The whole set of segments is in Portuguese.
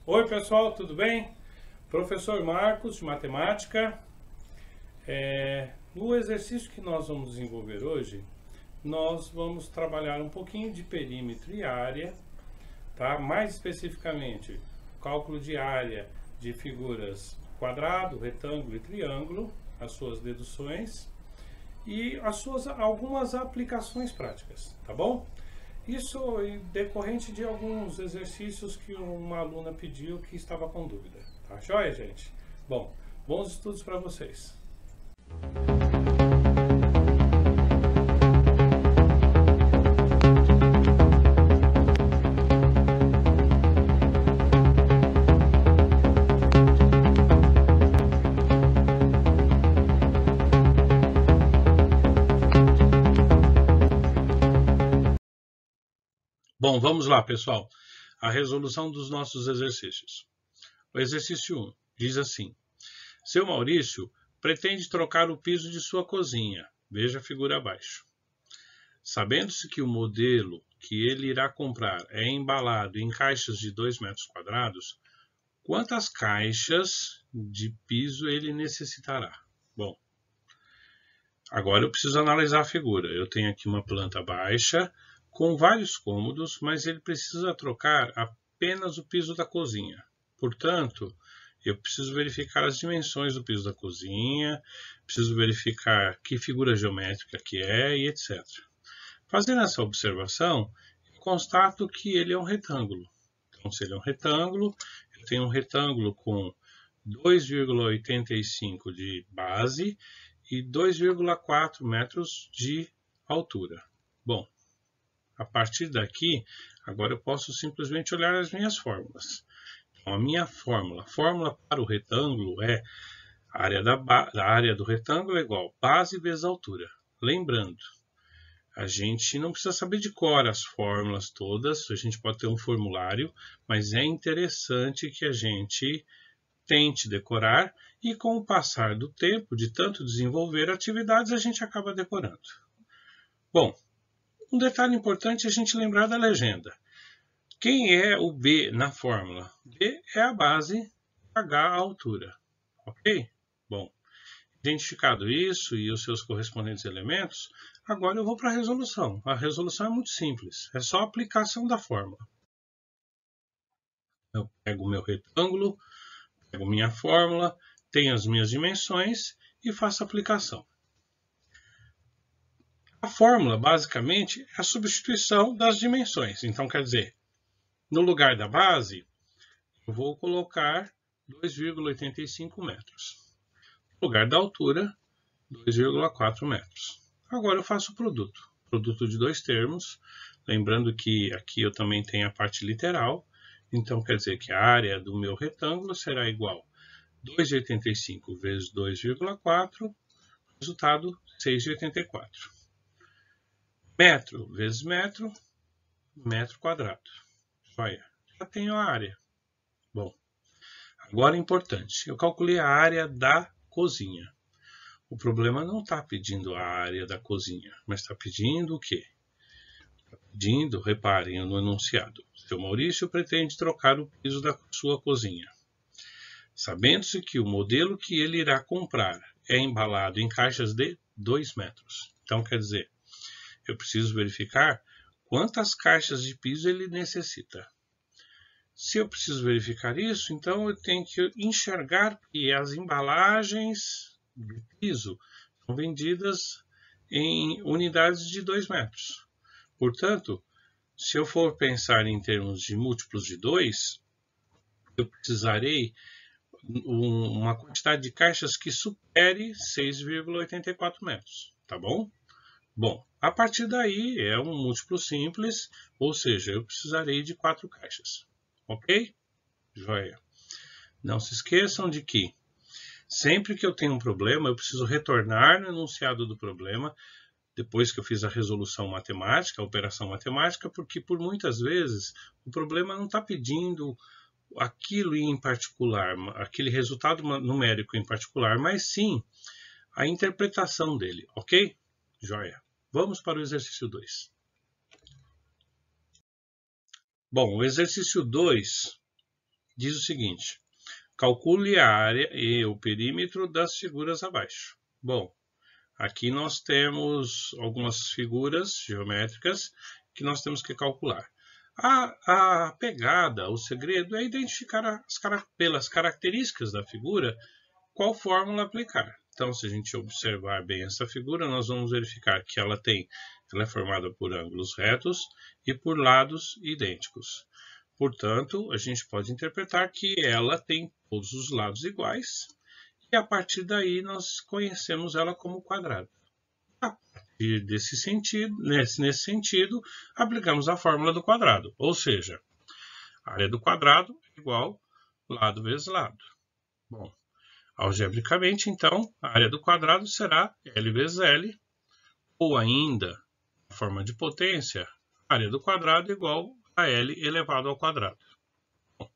Oi pessoal, tudo bem? Professor Marcos de Matemática. No exercício que nós vamos desenvolver hoje, nós vamos trabalhar um pouquinho de perímetro e área, tá? Mais especificamente, cálculo de área de figuras quadrado, retângulo e triângulo, as suas deduções e algumas aplicações práticas, tá bom? Isso decorrente de alguns exercícios que uma aluna pediu que estava com dúvida. Tá joia, gente? Bom, bons estudos para vocês. Bom, vamos lá, pessoal. A resolução dos nossos exercícios. O exercício 1 diz assim: seu Maurício pretende trocar o piso de sua cozinha. Veja a figura abaixo. Sabendo-se que o modelo que ele irá comprar é embalado em caixas de 2 metros quadrados, quantas caixas de piso ele necessitará? Bom, agora eu preciso analisar a figura. Eu tenho aqui uma planta baixa com vários cômodos, mas ele precisa trocar apenas o piso da cozinha. Portanto, eu preciso verificar as dimensões do piso da cozinha, preciso verificar que figura geométrica que é e etc. Fazendo essa observação, eu constato que ele é um retângulo. Então, se ele é um retângulo, eu tenho um retângulo com 2,85 de base e 2,4 metros de altura. Bom, a partir daqui, agora eu posso simplesmente olhar as minhas fórmulas. Então, a minha fórmula para o retângulo é a área do retângulo é igual base vezes altura. Lembrando, a gente não precisa saber de cor as fórmulas todas, a gente pode ter um formulário, mas é interessante que a gente tente decorar e com o passar do tempo, de tanto desenvolver atividades, a gente acaba decorando. Bom, um detalhe importante é a gente lembrar da legenda. Quem é o B na fórmula? B é a base, H a altura. Ok? Bom, identificado isso e os seus correspondentes elementos, agora eu vou para a resolução. A resolução é muito simples, é só a aplicação da fórmula. Eu pego o meu retângulo, pego minha fórmula, tenho as minhas dimensões e faço a aplicação. A fórmula, basicamente, é a substituição das dimensões. Então, quer dizer, no lugar da base, eu vou colocar 2,85 metros. No lugar da altura, 2,4 metros. Agora eu faço o produto. Produto de dois termos. Lembrando que aqui eu também tenho a parte literal. Então, quer dizer que a área do meu retângulo será igual a 2,85 vezes 2,4, resultado 6,84. Metro vezes metro, metro quadrado. Olha, já tenho a área. Bom, agora é importante. Eu calculei a área da cozinha. O problema não está pedindo a área da cozinha, mas está pedindo o quê? Está pedindo, reparem no enunciado, seu Maurício pretende trocar o piso da sua cozinha. Sabendo-se que o modelo que ele irá comprar é embalado em caixas de 2 metros. Então, quer dizer, eu preciso verificar quantas caixas de piso ele necessita. Se eu preciso verificar isso, então eu tenho que enxergar que as embalagens de piso são vendidas em unidades de 2 metros. Portanto, se eu for pensar em termos de múltiplos de 2, eu precisarei uma quantidade de caixas que supere 6,84 metros, tá bom? Bom, a partir daí é um múltiplo simples, ou seja, eu precisarei de 4 caixas. Ok? Joia. Não se esqueçam de que sempre que eu tenho um problema, eu preciso retornar no enunciado do problema, depois que eu fiz a resolução matemática, a operação matemática, porque por muitas vezes o problema não está pedindo aquilo em particular, aquele resultado numérico em particular, mas sim a interpretação dele, ok? Joia. Vamos para o exercício 2. Bom, o exercício 2 diz o seguinte: calcule a área e o perímetro das figuras abaixo. Bom, aqui nós temos algumas figuras geométricas que nós temos que calcular. A pegada, o segredo é identificar pelas características da figura qual fórmula aplicar. Então, se a gente observar bem essa figura, nós vamos verificar que ela é formada por ângulos retos e por lados idênticos. Portanto, a gente pode interpretar que ela tem todos os lados iguais, e a partir daí nós conhecemos ela como quadrado. A partir desse sentido, nesse sentido, aplicamos a fórmula do quadrado, ou seja, a área do quadrado é igual lado vezes lado. Bom, algebricamente, então, a área do quadrado será L vezes L, ou ainda, na forma de potência, a área do quadrado é igual a L elevado ao quadrado. Bom,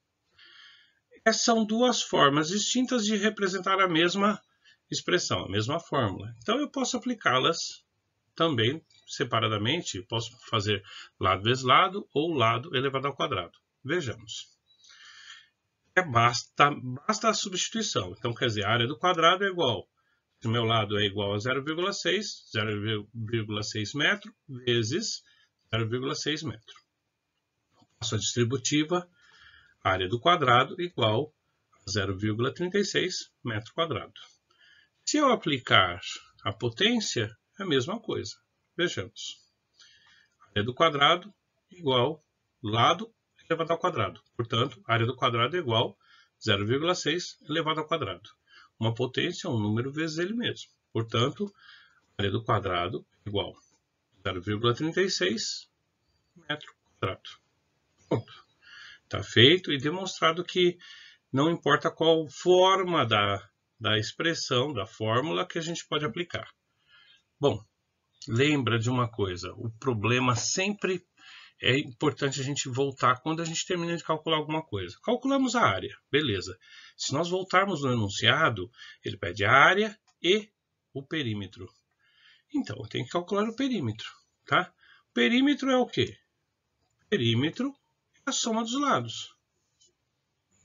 essas são duas formas distintas de representar a mesma expressão, a mesma fórmula. Então, eu posso aplicá-las também separadamente, posso fazer lado vezes lado ou lado elevado ao quadrado. Vejamos. Basta a substituição. Então, quer dizer, a área do quadrado é igual, se o meu lado é igual a 0,6 metro vezes 0,6 metro. Passo a distributiva, a área do quadrado igual a 0,36 metro quadrado. Se eu aplicar a potência, é a mesma coisa. Vejamos. A área do quadrado igual lado elevado ao quadrado. Portanto, a área do quadrado é igual a 0,6 elevado ao quadrado. Uma potência é um número vezes ele mesmo. Portanto, a área do quadrado é igual a 0,36 metro quadrado. Pronto. Está feito e demonstrado que não importa qual forma da expressão, da fórmula que a gente pode aplicar. Bom, lembra de uma coisa, o problema sempre é importante a gente voltar quando a gente termina de calcular alguma coisa. Calculamos a área, beleza. Se nós voltarmos no enunciado, ele pede a área e o perímetro. Então, eu tenho que calcular o perímetro, tá? O perímetro é o quê? O perímetro é a soma dos lados.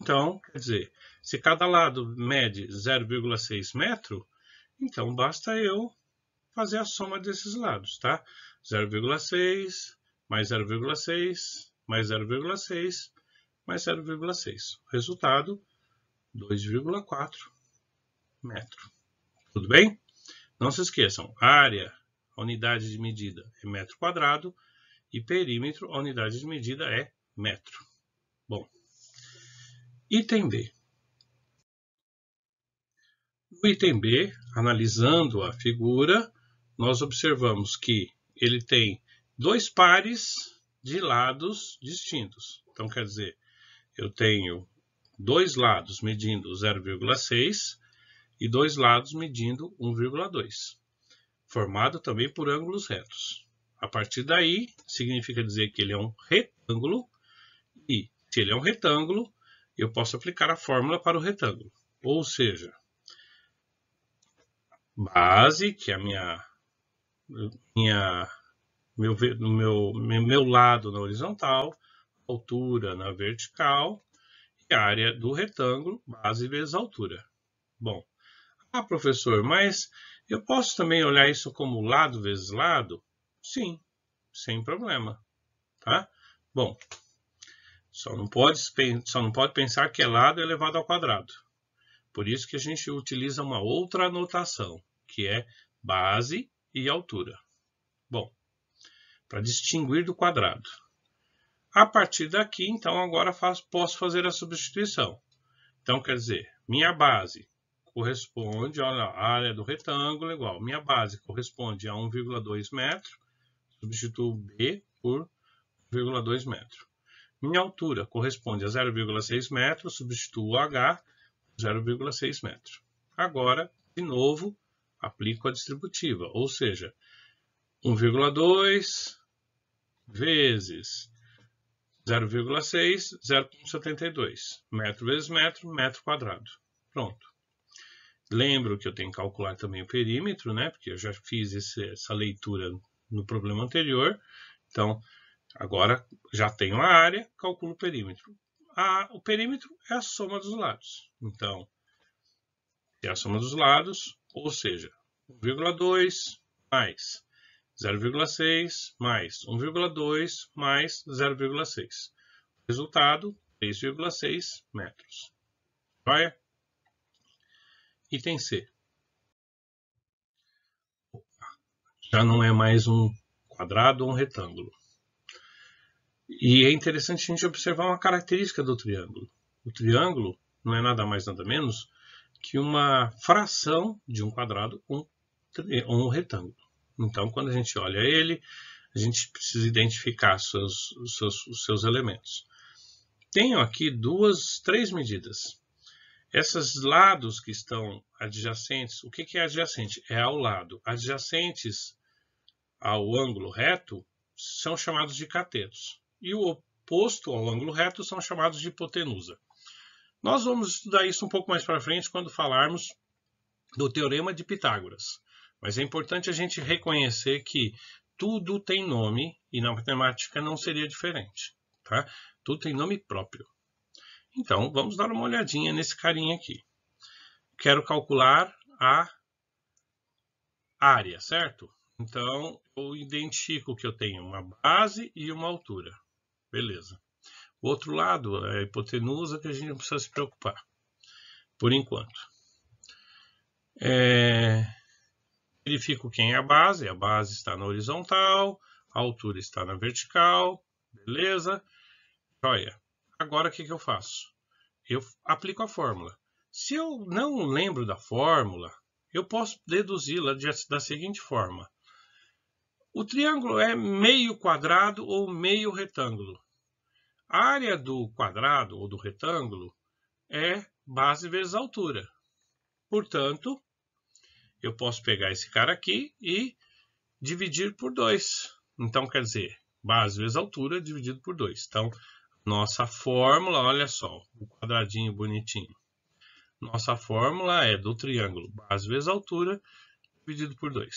Então, quer dizer, se cada lado mede 0,6 metro, então basta eu fazer a soma desses lados, tá? 0,6 mais 0,6 mais 0,6 mais 0,6. Resultado, 2,4 metro. Tudo bem? Não se esqueçam, área, a unidade de medida é metro quadrado, e perímetro, a unidade de medida é metro. Bom, item B. No item B, analisando a figura, nós observamos que ele tem dois pares de lados distintos. Então, quer dizer, eu tenho dois lados medindo 0,6 e dois lados medindo 1,2, formado também por ângulos retos. A partir daí, significa dizer que ele é um retângulo, e se ele é um retângulo, eu posso aplicar a fórmula para o retângulo. Ou seja, base, que é meu lado na horizontal, altura na vertical, e a área do retângulo, base vezes altura. Bom, professor, mas eu posso também olhar isso como lado vezes lado? Sim, sem problema, tá? Bom, só não pode pensar que é lado elevado ao quadrado. Por isso que a gente utiliza uma outra notação, que é base e altura. Bom, para distinguir do quadrado. A partir daqui, então, agora posso fazer a substituição. Então, quer dizer, minha base corresponde, olha, a área do retângulo é igual. Minha base corresponde a 1,2 metro, substituo B por 1,2 metro. Minha altura corresponde a 0,6 metro, substituo H por 0,6 metro. Agora, de novo, aplico a distributiva, ou seja, 1,2 vezes 0,6, 0,72. Metro vezes metro, metro quadrado. Pronto. Lembro que eu tenho que calcular também o perímetro, né? Porque eu já fiz essa leitura no problema anterior. Então, agora já tenho a área, calculo o perímetro. o perímetro é a soma dos lados. Então, é a soma dos lados, ou seja, 1,2 mais 0,6 mais 1,2 mais 0,6. Resultado, 3,6 metros. Joia? Item C. Já não é mais um quadrado ou um retângulo. E é interessante a gente observar uma característica do triângulo. O triângulo não é nada mais nada menos que uma fração de um quadrado ou um retângulo. Então, quando a gente olha ele, a gente precisa identificar os seus elementos. Tenho aqui três medidas. Esses lados que estão adjacentes, o que é adjacente? É ao lado. Adjacentes ao ângulo reto são chamados de catetos. E o oposto ao ângulo reto são chamados de hipotenusa. Nós vamos estudar isso um pouco mais para frente quando falarmos do Teorema de Pitágoras. Mas é importante a gente reconhecer que tudo tem nome e na matemática não seria diferente. Tá? Tudo tem nome próprio. Então, vamos dar uma olhadinha nesse carinha aqui. Quero calcular a área, certo? Então, eu identifico que eu tenho uma base e uma altura. Beleza. O outro lado é a hipotenusa, que a gente não precisa se preocupar, por enquanto. Verifico quem é a base está na horizontal, a altura está na vertical, beleza? Joia. Agora, o que eu faço? Eu aplico a fórmula. Se eu não lembro da fórmula, eu posso deduzi-la da seguinte forma. O triângulo é meio quadrado ou meio retângulo. A área do quadrado ou do retângulo é base vezes altura. Portanto, eu posso pegar esse cara aqui e dividir por 2. Então, quer dizer, base vezes altura dividido por 2. Então, nossa fórmula, olha só, o quadradinho bonitinho. Nossa fórmula é do triângulo base vezes altura dividido por 2.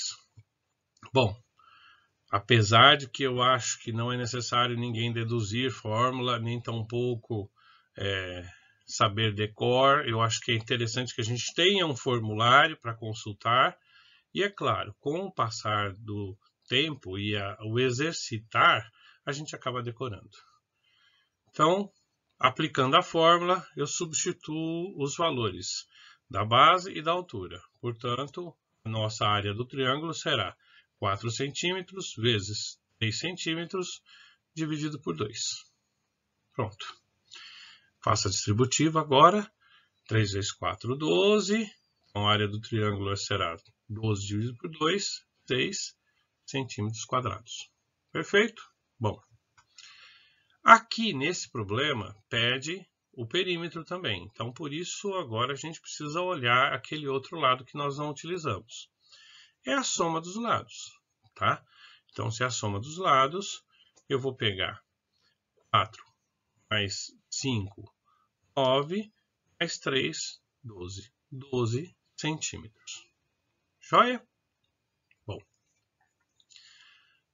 Bom, apesar de que eu acho que não é necessário ninguém deduzir fórmula, nem tampouco saber decor, eu acho que é interessante que a gente tenha um formulário para consultar. E é claro, com o passar do tempo e o exercitar, a gente acaba decorando. Então, aplicando a fórmula, eu substituo os valores da base e da altura. Portanto, a nossa área do triângulo será 4 centímetros vezes 3 centímetros dividido por 2. Pronto. Faça a distributiva agora. 3 vezes 4, 12. Então, a área do triângulo será 12 dividido por 2, 6 centímetros quadrados. Perfeito? Bom. Aqui, nesse problema, pede o perímetro também. Então, por isso, agora a gente precisa olhar aquele outro lado que nós não utilizamos. É a soma dos lados, tá? Então, se é a soma dos lados, eu vou pegar 4 mais 5, 9, mais 3, 12. 12 centímetros. Joia? Bom.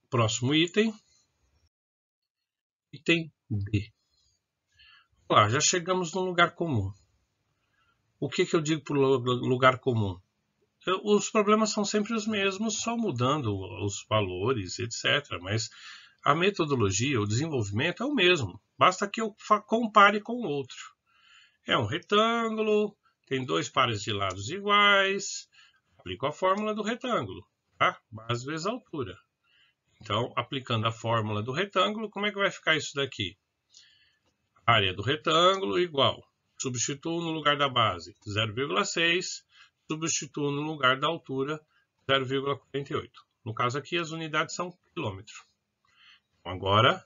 Próximo item. Item D. Lá, já chegamos no lugar comum. O que eu digo por lugar comum? Os problemas são sempre os mesmos, só mudando os valores, etc. Mas a metodologia, o desenvolvimento é o mesmo. Basta que eu compare com o outro. É um retângulo, tem 2 pares de lados iguais. Aplico a fórmula do retângulo, tá? Base vezes altura. Então, aplicando a fórmula do retângulo, como é que vai ficar isso daqui? Área do retângulo igual. Substituo no lugar da base 0,6. Substituo no lugar da altura 0,48. No caso aqui, as unidades são quilômetro. Então, agora,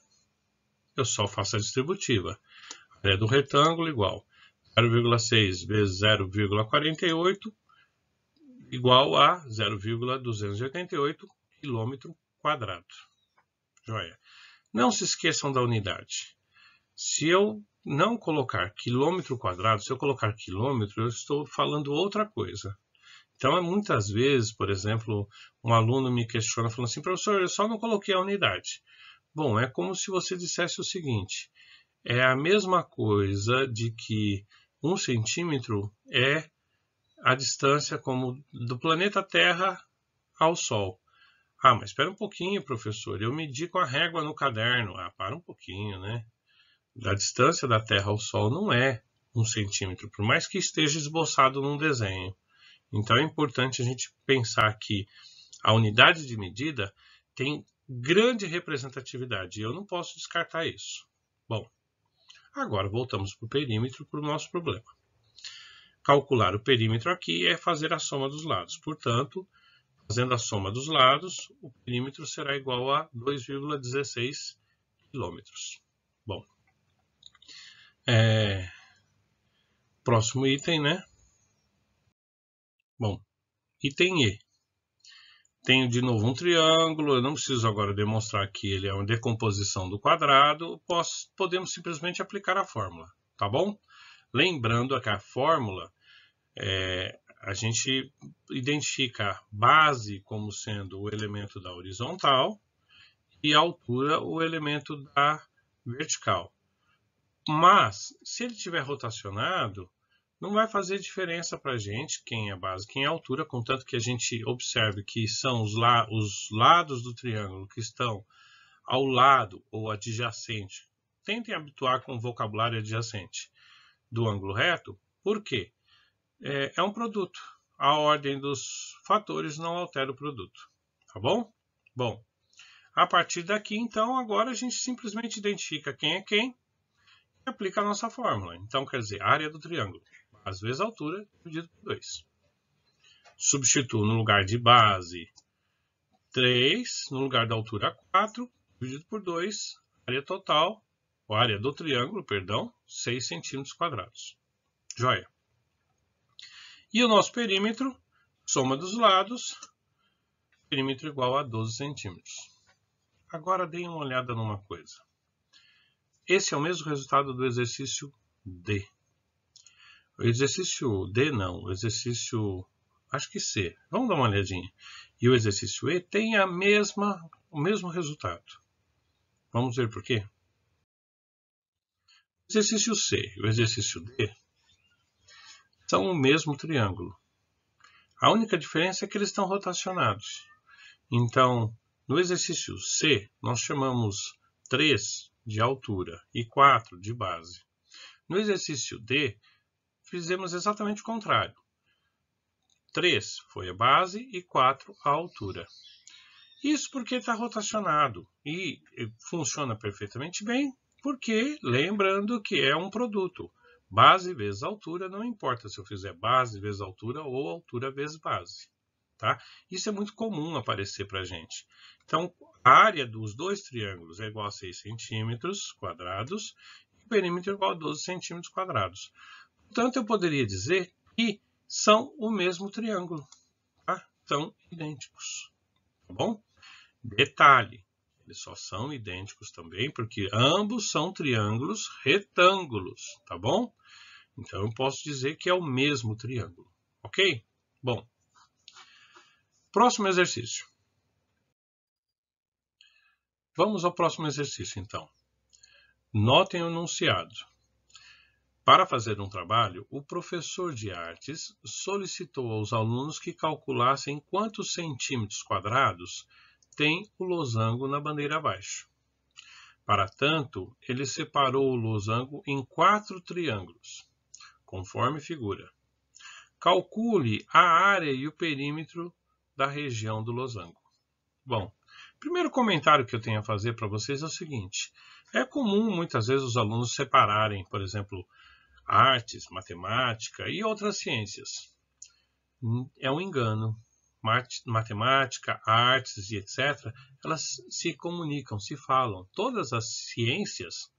eu só faço a distributiva. Área do retângulo igual 0,6 vezes 0,48 igual a 0,288 quilômetro quadrado. Joia. Não se esqueçam da unidade. Se eu não colocar quilômetro quadrado, se eu colocar quilômetro, eu estou falando outra coisa. Então, muitas vezes, por exemplo, um aluno me questiona falando assim, professor, eu só não coloquei a unidade. Bom, é como se você dissesse o seguinte, é a mesma coisa de que 1 centímetro é a distância como do planeta Terra ao Sol. Ah, mas espera um pouquinho, professor, eu medi com a régua no caderno. Ah, para um pouquinho, né? A distância da Terra ao Sol não é 1 centímetro, por mais que esteja esboçado num desenho. Então é importante a gente pensar que a unidade de medida tem grande representatividade e eu não posso descartar isso. Bom, agora voltamos para o perímetro, para o nosso problema. Calcular o perímetro aqui é fazer a soma dos lados. Portanto, fazendo a soma dos lados, o perímetro será igual a 2,16 quilômetros. Bom, próximo item, né? Bom, item E. Tenho de novo um triângulo, eu não preciso agora demonstrar que ele é uma decomposição do quadrado, podemos simplesmente aplicar a fórmula, tá bom? Lembrando que a fórmula, a gente identifica a base como sendo o elemento da horizontal e a altura o elemento da vertical. Mas, se ele estiver rotacionado, não vai fazer diferença para a gente quem é a base, quem é a altura, contanto que a gente observe que são os lados do triângulo que estão ao lado ou adjacente. Tentem habituar com o vocabulário adjacente do ângulo reto. Por quê? É um produto. A ordem dos fatores não altera o produto. Tá bom? Bom, a partir daqui, então, agora a gente simplesmente identifica quem é quem e aplica a nossa fórmula. Então, quer dizer, área do triângulo. Base vezes altura, dividido por 2. Substituo no lugar de base 3, no lugar da altura 4, dividido por 2, área total, ou área do triângulo, perdão, 6 centímetros quadrados. Joia. E o nosso perímetro, soma dos lados, perímetro igual a 12 centímetros. Agora deem uma olhada numa coisa. Esse é o mesmo resultado do exercício D. O exercício D não, o exercício, acho que C. Vamos dar uma olhadinha. E o exercício E tem o mesmo resultado. Vamos ver por quê? O exercício C e o exercício D são o mesmo triângulo. A única diferença é que eles estão rotacionados. Então, no exercício C, nós chamamos 3 de altura e 4 de base. No exercício D, fizemos exatamente o contrário. 3 foi a base e 4 a altura. Isso porque está rotacionado e funciona perfeitamente bem, porque lembrando que é um produto. Base vezes altura, não importa se eu fizer base vezes altura ou altura vezes base. Tá? Isso é muito comum aparecer para a gente. Então, a área dos dois triângulos é igual a 6 centímetros quadrados e o perímetro é igual a 12 centímetros quadrados. Portanto, eu poderia dizer que são o mesmo triângulo, tá? São idênticos, tá bom? Detalhe, eles só são idênticos também porque ambos são triângulos retângulos, tá bom? Então, eu posso dizer que é o mesmo triângulo, ok? Bom, próximo exercício. Vamos ao próximo exercício, então. Notem o enunciado. Para fazer um trabalho, o professor de artes solicitou aos alunos que calculassem quantos centímetros quadrados tem o losango na bandeira abaixo. Para tanto, ele separou o losango em 4 triângulos, conforme figura. Calcule a área e o perímetro da região do losango. Bom, o primeiro comentário que eu tenho a fazer para vocês é o seguinte. É comum, muitas vezes, os alunos separarem, por exemplo, artes, matemática e outras ciências. É um engano. Matemática, artes e etc., elas se comunicam, se falam. Todas as ciências,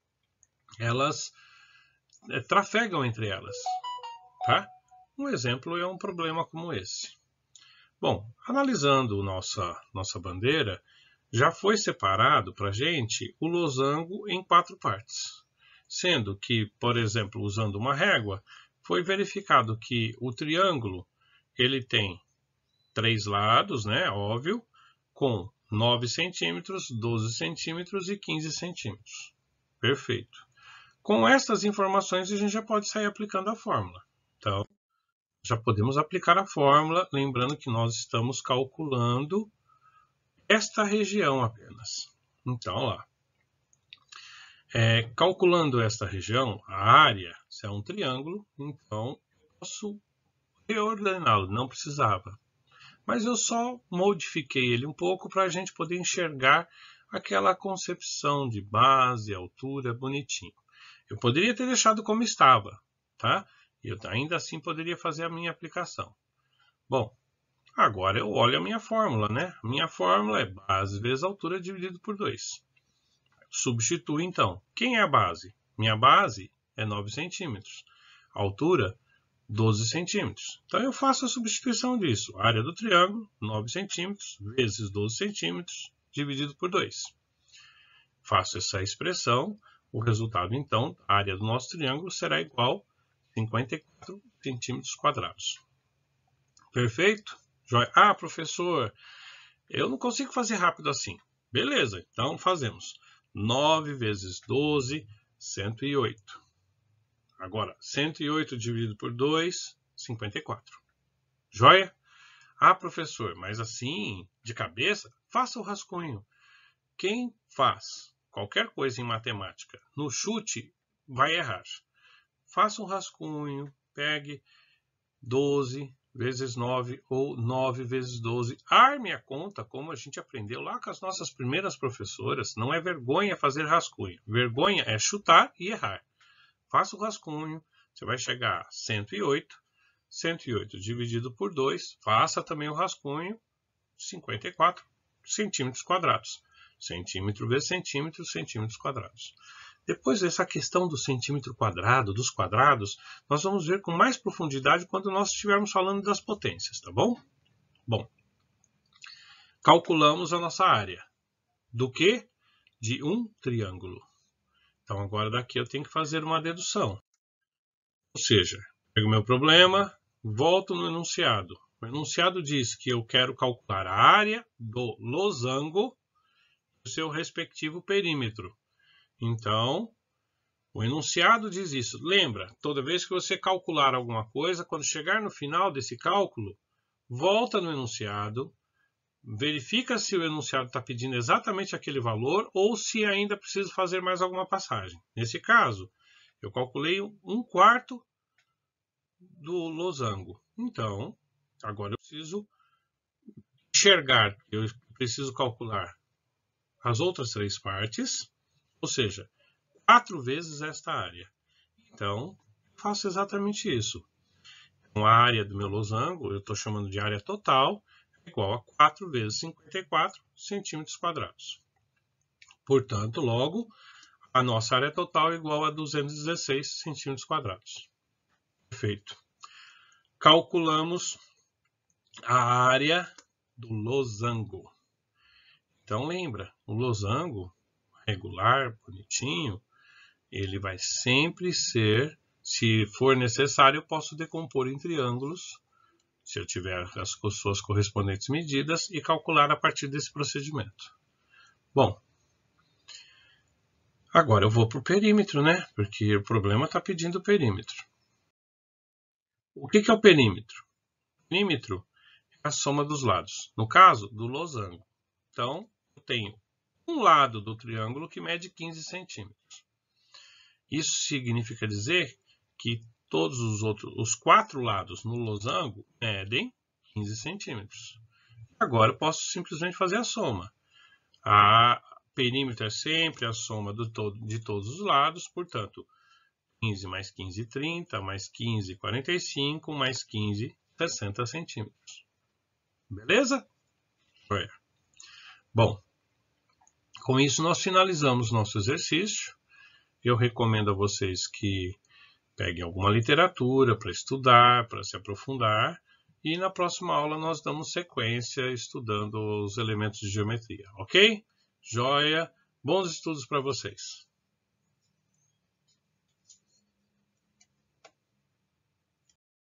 elas trafegam entre elas. Tá? Um exemplo é um problema como esse. Bom, analisando nossa bandeira, já foi separado para a gente o losango em 4 partes. Sendo que, por exemplo, usando uma régua, foi verificado que o triângulo ele tem 3 lados, né, óbvio, com 9 centímetros, 12 centímetros e 15 centímetros. Perfeito. Com estas informações, a gente já pode sair aplicando a fórmula. Então, já podemos aplicar a fórmula, lembrando que nós estamos calculando esta região apenas. Então, lá. Calculando esta região, a área, se é um triângulo, então eu posso reordená-lo, não precisava. Mas eu só modifiquei ele um pouco para a gente poder enxergar aquela concepção de base, altura, bonitinho. Eu poderia ter deixado como estava, tá? E eu ainda assim poderia fazer a minha aplicação. Bom, agora eu olho a minha fórmula, né? Minha fórmula é base vezes altura dividido por 2. Substituo então. Quem é a base? Minha base é 9 centímetros. A altura, 12 centímetros. Então eu faço a substituição disso. A área do triângulo, 9 centímetros, vezes 12 centímetros, dividido por 2. Faço essa expressão. O resultado, então, a área do nosso triângulo será igual a 54 centímetros quadrados. Perfeito? Joia. Ah, professor, eu não consigo fazer rápido assim. Beleza, então fazemos 9 vezes 12, 108. Agora, 108 dividido por 2, 54. Joia? Ah, professor, mas assim, de cabeça, faça o rascunho. Quem faz qualquer coisa em matemática no chute vai errar. Faça um rascunho, pegue 12 vezes 9 ou 9 vezes 12. Arme a conta como a gente aprendeu lá com as nossas primeiras professoras. Não é vergonha fazer rascunho. Vergonha é chutar e errar. Faça o rascunho, você vai chegar a 108. 108 dividido por 2, faça também o rascunho, 54 centímetros quadrados. Centímetro vezes centímetro, centímetros quadrados. Depois dessa questão do centímetro quadrado, dos quadrados, nós vamos ver com mais profundidade quando nós estivermos falando das potências, tá bom? Bom, calculamos a nossa área. Do quê? De um triângulo. Então agora daqui eu tenho que fazer uma dedução. Ou seja, pego o meu problema, volto no enunciado. O enunciado diz que eu quero calcular a área do losango do seu respectivo perímetro. Então, o enunciado diz isso. Lembra, toda vez que você calcular alguma coisa, quando chegar no final desse cálculo, volta no enunciado, verifica se o enunciado está pedindo exatamente aquele valor ou se ainda precisa fazer mais alguma passagem. Nesse caso, eu calculei 1/4 do losango. Então, agora eu preciso enxergar, eu preciso calcular as outras 3 partes, ou seja, 4 vezes esta área. Então, faço exatamente isso. Então, a área do meu losango, eu estou chamando de área total, é igual a 4 vezes 54 centímetros quadrados. Portanto, logo, a nossa área total é igual a 216 centímetros quadrados. Perfeito. Calculamos a área do losango. Então, lembra, o losango regular, bonitinho, ele vai sempre ser, se for necessário, eu posso decompor em triângulos, se eu tiver as suas correspondentes medidas, e calcular a partir desse procedimento. Bom, agora eu vou para o perímetro, né? Porque o problema está pedindo o perímetro. O que é o perímetro? O perímetro é a soma dos lados, no caso, do losango. Então, eu tenho um lado do triângulo que mede 15 centímetros. Isso significa dizer que todos os 4 lados no losango medem 15 centímetros. Agora eu posso simplesmente fazer a soma. A perímetro é sempre a soma de todos os lados, portanto, 15 mais 15, 30, mais 15, 45, mais 15, 60 centímetros. Beleza? Bom, com isso nós finalizamos nosso exercício. Eu recomendo a vocês que peguem alguma literatura para estudar, para se aprofundar. E na próxima aula nós damos sequência estudando os elementos de geometria, ok? Joia! Bons estudos para vocês!